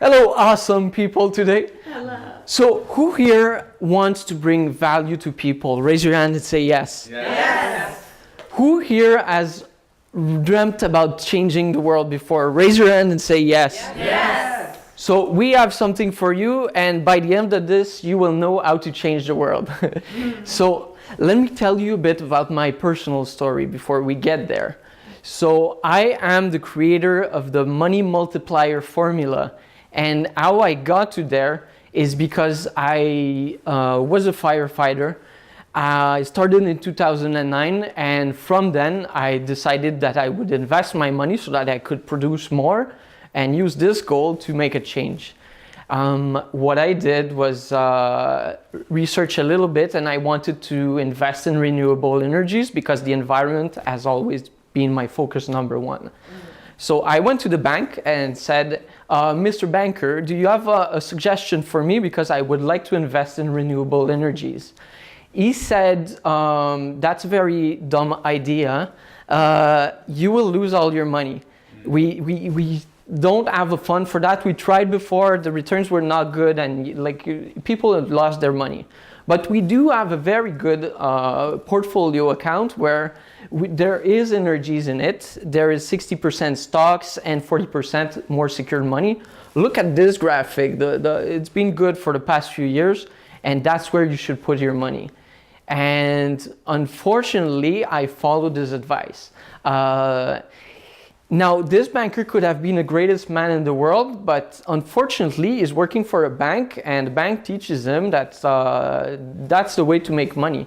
Hello, awesome people today. Hello. So, who here wants to bring value to people? Raise your hand and say yes. Yes. Who here has dreamt about changing the world before? Raise your hand and say yes. Yes. So, we have something for you, and by the end of this, you will know how to change the world. So, let me tell you a bit about my personal story before we get there. So, I am the creator of the money multiplier formula. And how I got to there is because I was a firefighter. I started in 2009, and from then I decided that I would invest my money so that I could produce more and use this goal to make a change. What I did was research a little bit, and I wanted to invest in renewable energies because the environment has always been my focus number one. So I went to the bank and said, Mr. Banker, do you have a suggestion for me because I would like to invest in renewable energies? He said, that's a very dumb idea. You will lose all your money. We don't have a fund for that. We tried before, the returns were not good, and people have lost their money. But we do have a very good portfolio account where there is energies in it. There is 60% stocks and 40% more secured money. Look at this graphic. It's been good for the past few years, and that's where you should put your money. And unfortunately, I followed this advice. Now, this banker could have been the greatest man in the world, but unfortunately, he's working for a bank, and the bank teaches him that that's the way to make money.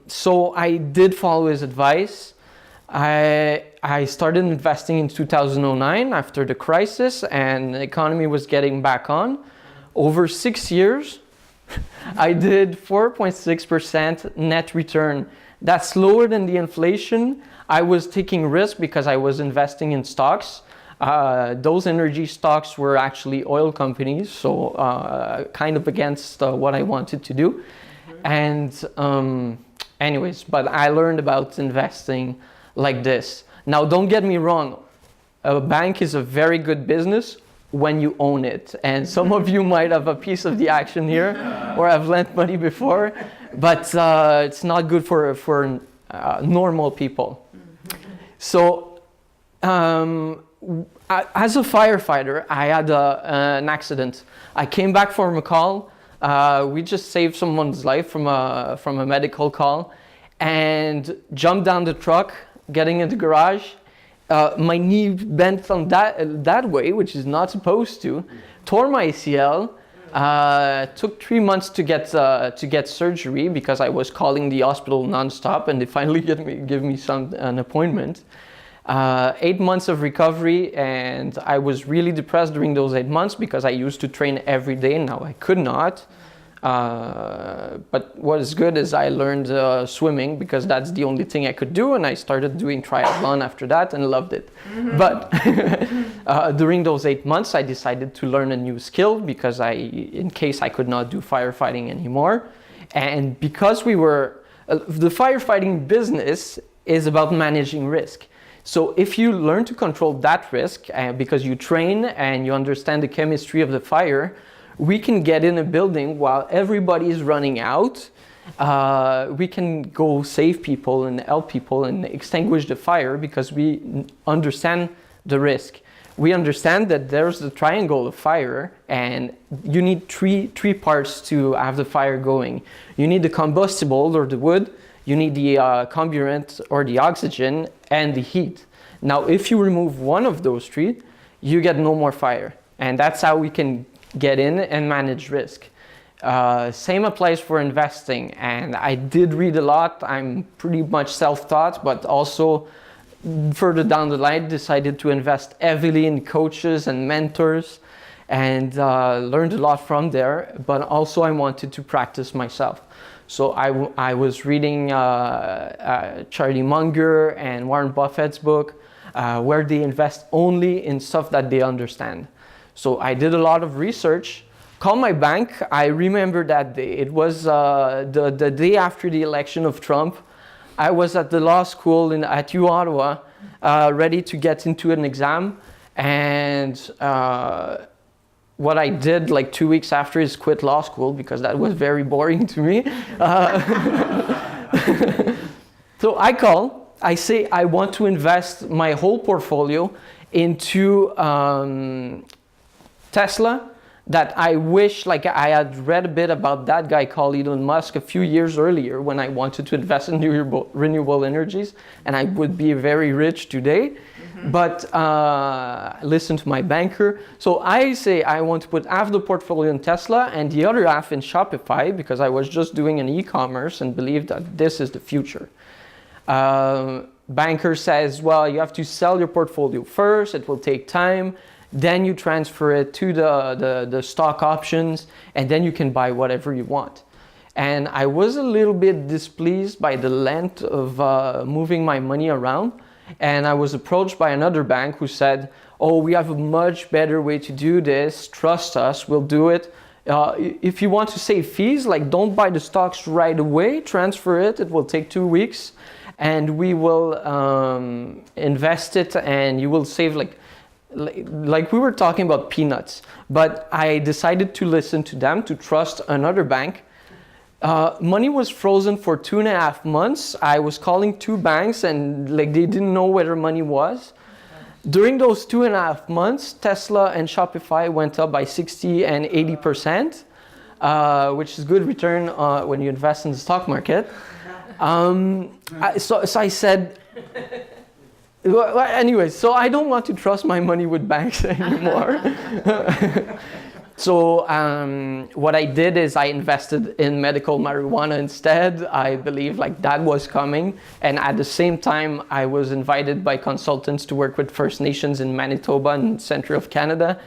So I did follow his advice. I started investing in 2009 after the crisis, and the economy was getting back on. Over 6 years, I did 4.6% net return. That's lower than the inflation. I was taking risk because I was investing in stocks. Those energy stocks were actually oil companies, so kind of against what I wanted to do. And anyways, but I learned about investing like this. Now, don't get me wrong. A bank is a very good business when you own it. And some of you might have a piece of the action here or have lent money before, but it's not good for normal people. So as a firefighter, I had an accident. I came back from a call. We just saved someone's life from a medical call, and jumped down the truck, getting in the garage. My knee bent on that way, which is not supposed to. Tore my ACL. Took 3 months to get surgery because I was calling the hospital nonstop, and they finally give me an appointment. 8 months of recovery, and I was really depressed during those 8 months because I used to train every day, and now I could not. But what is good is I learned swimming because that's the only thing I could do, and I started doing triathlon after that and loved it. But during those 8 months, I decided to learn a new skill because in case I could not do firefighting anymore. And because the firefighting business is about managing risk. So if you learn to control that risk because you train and you understand the chemistry of the fire, we can get in a building while everybody is running out. We can go save people and help people and extinguish the fire because we understand the risk. We understand that there's the triangle of fire, and you need three parts to have the fire going. You need the combustible or the wood, you need the carburant or the oxygen, and the heat. Now, if you remove one of those three, you get no more fire. And that's how we can get in and manage risk. Same applies for investing. And I did read a lot. I'm pretty much self-taught, but also further down the line decided to invest heavily in coaches and mentors, and learned a lot from there. But also I wanted to practice myself. So I was reading Charlie Munger and Warren Buffett's book, where they invest only in stuff that they understand. So I did a lot of research, called my bank. I remember that day. It was the day after the election of Trump. I was at the law school at U Ottawa, ready to get into an exam. And what I did like 2 weeks after is quit law school because that was very boring to me. So I say I want to invest my whole portfolio into Tesla, that I wish, like I had read a bit about that guy called Elon Musk a few years earlier when I wanted to invest in renewable energies, and I would be very rich today. But listen to my banker. So I say I want to put half the portfolio in Tesla and the other half in Shopify because I was just doing an e-commerce and believed that this is the future. Banker says, well, you have to sell your portfolio first. It will take time. Then you transfer it to the stock options, and then you can buy whatever you want. And I was a little bit displeased by the length of moving my money around. And I was approached by another bank who said, oh, we have a much better way to do this. Trust us, we'll do it. If you want to save fees, like don't buy the stocks right away, transfer it. It will take 2 weeks. And we will invest it, and you will save like we were talking about peanuts. But I decided to listen to them, to trust another bank. Money was frozen for 2.5 months. I was calling 2 banks and like they didn't know where their money was. During those 2.5 months, Tesla and Shopify went up by 60 and 80%, which is good return when you invest in the stock market. So I said, well, anyway, so I don't want to trust my money with banks anymore. So what I did is I invested in medical marijuana instead. I believe like that was coming. And at the same time, I was invited by consultants to work with First Nations in Manitoba and center of Canada,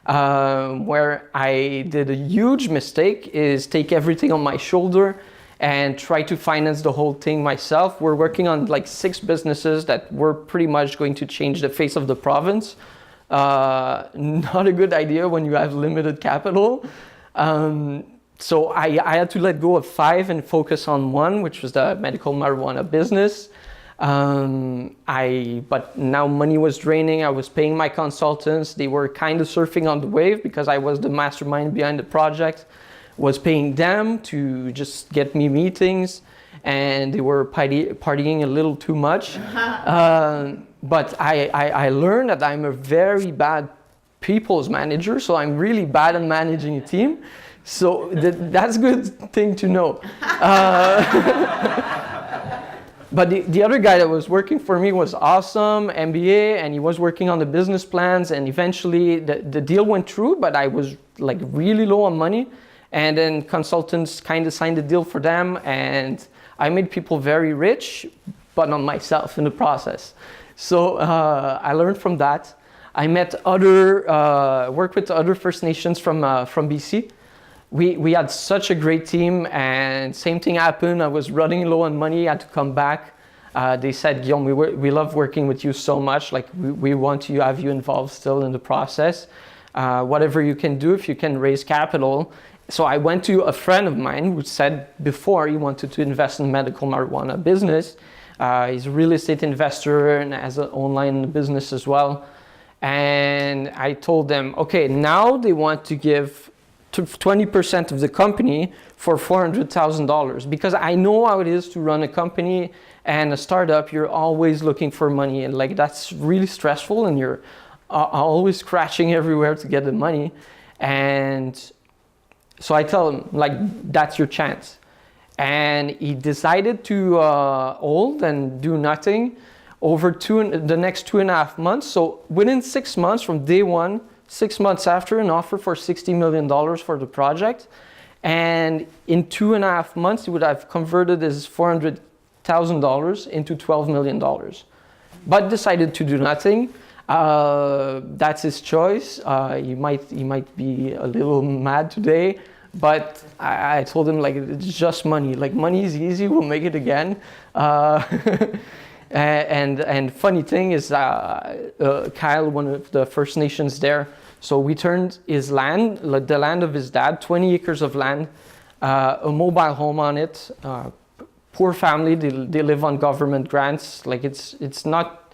where I did a huge mistake, is take everything on my shoulder and try to finance the whole thing myself. We're working on like 6 businesses that were pretty much going to change the face of the province. Not a good idea when you have limited capital. So I had to let go of 5 and focus on 1, which was the medical marijuana business. But now money was draining. I was paying my consultants. They were kind of surfing on the wave because I was the mastermind behind the project. Was paying them to just get me meetings, and they were partying a little too much. But I learned that I'm a very bad people's manager, so I'm really bad at managing a team. So that's a good thing to know. But the other guy that was working for me was awesome, MBA, and he was working on the business plans, and eventually the deal went through, but I was like really low on money. And then consultants kind of signed the deal for them, and I made people very rich, but not myself in the process. So I learned from that. I met worked with other First Nations from BC. We had such a great team, and same thing happened. I was running low on money, I had to come back. They said, Guillaume, we love working with you so much. Like we want to have you involved still in the process. Whatever you can do, if you can raise capital. So I went to a friend of mine who said before he wanted to invest in medical marijuana business. He's a real estate investor and has an online business as well. And I told them, okay, now they want to give 20% of the company for $400,000, because I know how it is to run a company and a startup. You're always looking for money, and like that's really stressful, and you're always scratching everywhere to get the money. And so I tell him, like, that's your chance. And he decided to hold and do nothing over the next 2.5 months. So within 6 months from day one, 6 months after, an offer for $60 million for the project. And in 2.5 months, he would have converted his $400,000 into $12 million. But decided to do nothing. That's his choice. He might be a little mad today, but I told him, like, it's just money. Like, money is easy. We'll make it again. And funny thing is, Kyle, one of the First Nations there, so we turned his land, like the land of his dad, 20 acres of land, a mobile home on it. Poor family. They live on government grants. Like it's not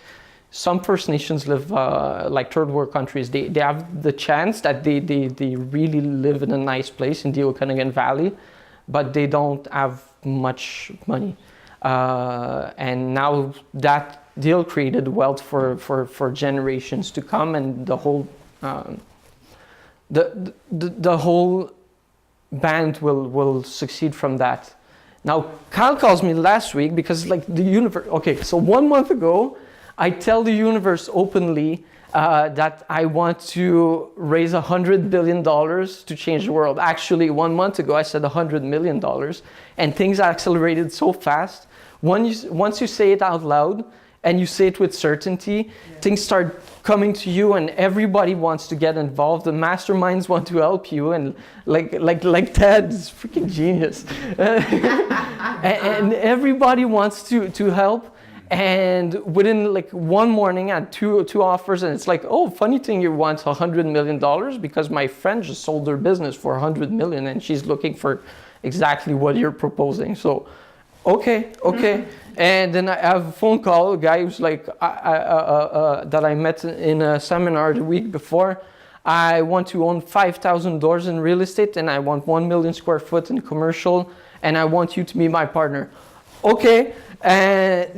some First Nations live like third world countries. They have the chance that they really live in a nice place in the Okanagan Valley, but they don't have much money. And now that deal created wealth for generations to come, and the whole the whole band will succeed from that. Now Kyle calls me last week because like the universe. Okay, so 1 month ago, I tell the universe openly that I want to raise $100 billion to change the world. Actually, 1 month ago, I said $100 million, and things accelerated so fast. Once you say it out loud and you say it with certainty, things start coming to you, and everybody wants to get involved. The masterminds want to help you, and like Ted is freaking genius, and everybody wants to help. And within like one morning, I had two offers, and it's like, oh, funny thing, you want $100 million because my friend just sold their business for $100 million, and she's looking for exactly what you're proposing. So, okay. And then I have a phone call, a guy who's like, that I met in a seminar the week before. I want to own 5,000 doors in real estate, and I want 1 million square foot in commercial, and I want you to be my partner. Okay.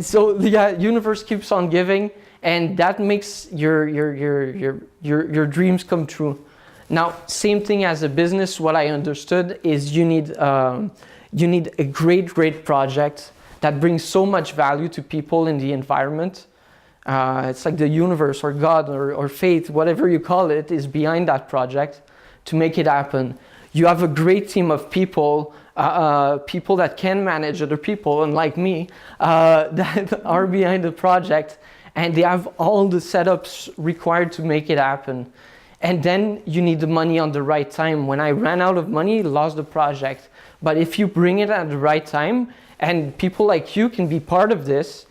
So the universe keeps on giving, and that makes your dreams come true. Now, same thing as a business. What I understood is you need a great project that brings so much value to people in the environment. It's like the universe or God or faith, whatever you call it, is behind that project to make it happen. You have a great team of people. People that can manage other people, unlike me, that are behind the project, and they have all the setups required to make it happen. And then you need the money on the right time. When I ran out of money, lost the project. But if you bring it at the right time, and people like you can be part of this,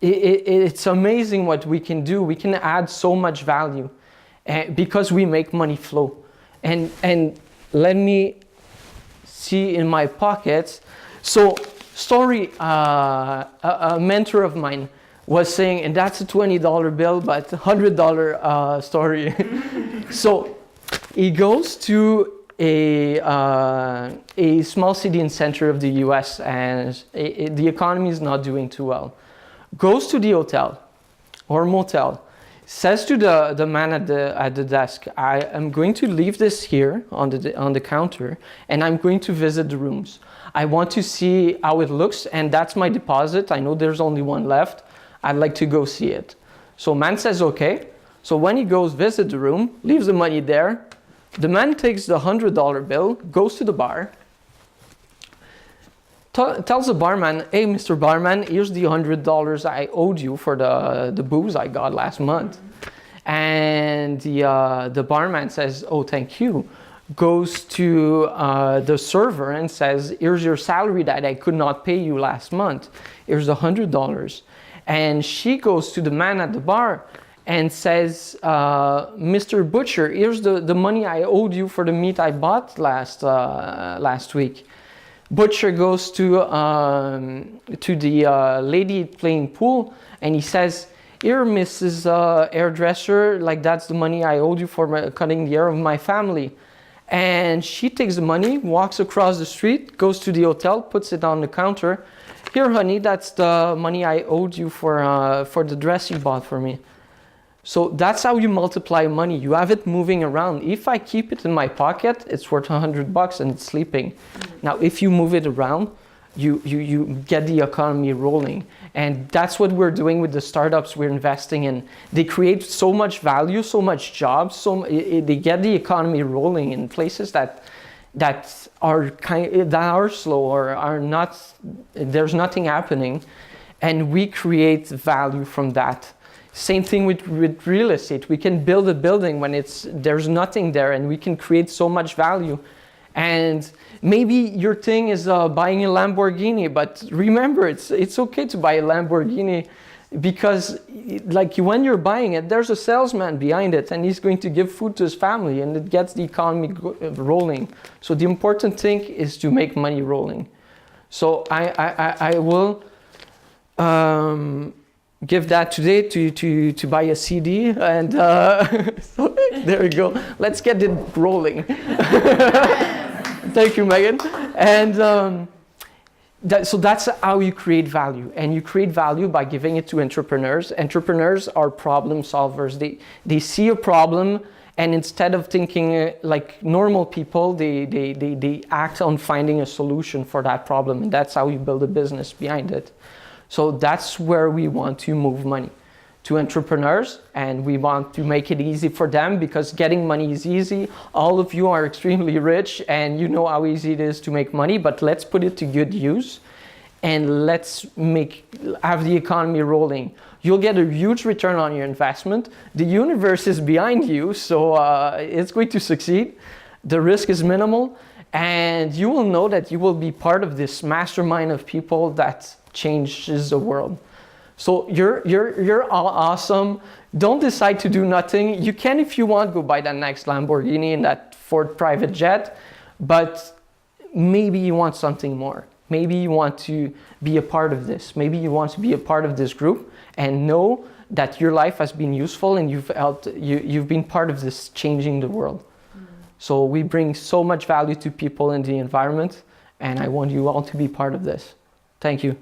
it's amazing what we can do. We can add so much value because we make money flow. And let me see in my pockets. So story, a mentor of mine was saying, and that's a $20 bill, but $100 story. So he goes to a small city in center of the US, and the economy is not doing too well. Goes to the hotel or motel, says to the man at the desk, I am going to leave this here on the counter, and I'm going to visit the rooms. I want to see how it looks, and that's my deposit. I know there's only one left. I'd like to go see it. So man says okay. So when he goes visit the room, leaves the money there, the man takes the $100 bill, goes to the bar, tells the barman, hey, Mr. Barman, here's the $100 I owed you for the booze I got last month. And the barman says, oh, thank you. Goes to the server and says, here's your salary that I could not pay you last month. Here's the $100. And she goes to the man at the bar and says, Mr. Butcher, here's the money I owed you for the meat I bought last week. Butcher goes to the lady playing pool, and he says, here, Mrs. Hairdresser, like that's the money I owed you for cutting the hair of my family. And she takes the money, walks across the street, goes to the hotel, puts it on the counter. Here, honey, that's the money I owed you for the dress you bought for me. So that's how you multiply money. You have it moving around. If I keep it in my pocket, it's worth $100 and it's sleeping. Now, if you move it around, you get the economy rolling. And that's what we're doing with the startups we're investing in. They create so much value, so much jobs, they get the economy rolling in places that are slow or are not, there's nothing happening. And we create value from that. Same thing with real estate. We can build a building when there's nothing there, and we can create so much value. And maybe your thing is buying a Lamborghini, but remember, it's okay to buy a Lamborghini because like when you're buying it, there's a salesman behind it, and he's going to give food to his family, and it gets the economy rolling. So the important thing is to make money rolling. So I will give that today to buy a CD, and so there we go. Let's get it rolling. Thank you, Megan. And so that's how you create value, and you create value by giving it to entrepreneurs. Entrepreneurs are problem solvers. They see a problem, and instead of thinking like normal people, they act on finding a solution for that problem, and that's how you build a business behind it. So that's where we want to move money, to entrepreneurs, and we want to make it easy for them, because getting money is easy. All of you are extremely rich and you know how easy it is to make money, but let's put it to good use and let's have the economy rolling. You'll get a huge return on your investment. The universe is behind you, so it's going to succeed. The risk is minimal, and you will know that you will be part of this mastermind of people that changes the world. So you're all awesome. Don't decide to do nothing. You can, if you want, go buy that next Lamborghini and that Ford private jet, but maybe you want something more. Maybe you want to be a part of this. Maybe you want to be a part of this group and know that your life has been useful and you've been part of this changing the world. So we bring so much value to people and the environment, and I want you all to be part of this. Thank you.